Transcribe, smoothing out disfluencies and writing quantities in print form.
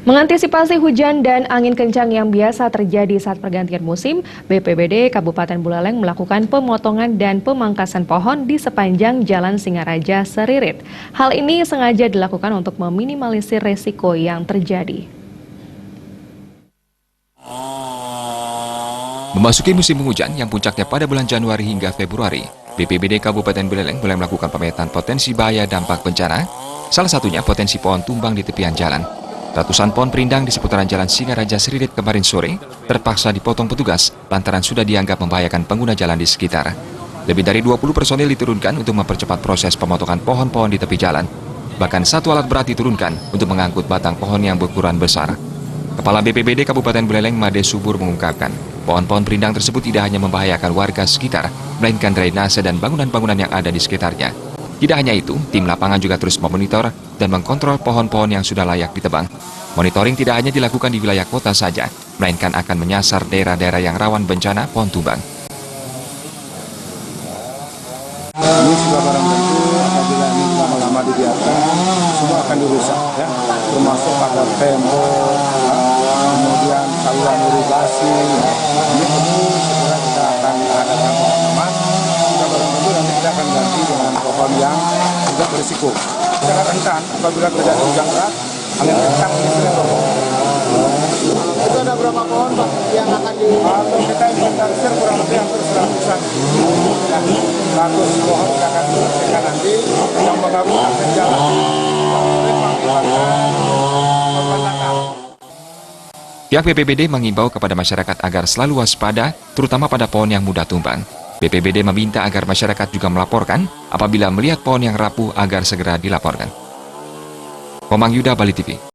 Mengantisipasi hujan dan angin kencang yang biasa terjadi saat pergantian musim, BPBD Kabupaten Buleleng melakukan pemotongan dan pemangkasan pohon di sepanjang Jalan Singaraja Seririt. Hal ini sengaja dilakukan untuk meminimalisir resiko yang terjadi. Memasuki musim penghujan yang puncaknya pada bulan Januari hingga Februari, BPBD Kabupaten Buleleng mulai melakukan pemetaan potensi bahaya dampak bencana, salah satunya potensi pohon tumbang di tepian jalan. Ratusan pohon perindang di seputaran Jalan Singaraja Seririt kemarin sore terpaksa dipotong petugas lantaran sudah dianggap membahayakan pengguna jalan di sekitar. Lebih dari 20 personil diturunkan untuk mempercepat proses pemotongan pohon-pohon di tepi jalan. Bahkan satu alat berat diturunkan untuk mengangkut batang pohon yang berukuran besar. Kepala BPBD Kabupaten Buleleng Made Subur mengungkapkan, pohon-pohon perindang tersebut tidak hanya membahayakan warga sekitar, melainkan drainase dan bangunan-bangunan yang ada di sekitarnya. Tidak hanya itu, tim lapangan juga terus memonitor dan mengkontrol pohon-pohon yang sudah layak ditebang. Monitoring tidak hanya dilakukan di wilayah kota saja, melainkan akan menyasar daerah-daerah yang rawan bencana pohon tumbang. Ini sudah barang tentu apabila ini lama-lama dibiarkan, semua akan dirusak, ya, termasuk pada tembok, kemudian saluran irigasi. Ini tentu segera kita akan adakan pemakaman. Sudah barang tentu nanti kita akan ganti dengan pohon yang tidak berisiko. Sangat rentan apabila terjadi hujan deras, angin kencang ini sering roboh. Itu ada berapa pohon Pak yang akan di... Kalau kita inventarisir kurang lebih hampir 100-an. Ya, 100 pohon kita akan selesaikan nanti yang menggabung akses jalan. Pihak BPBD mengimbau kepada masyarakat agar selalu waspada, terutama pada pohon yang mudah tumbang. BPBD meminta agar masyarakat juga melaporkan apabila melihat pohon yang rapuh agar segera dilaporkan. Komang Yuda, Bali TV.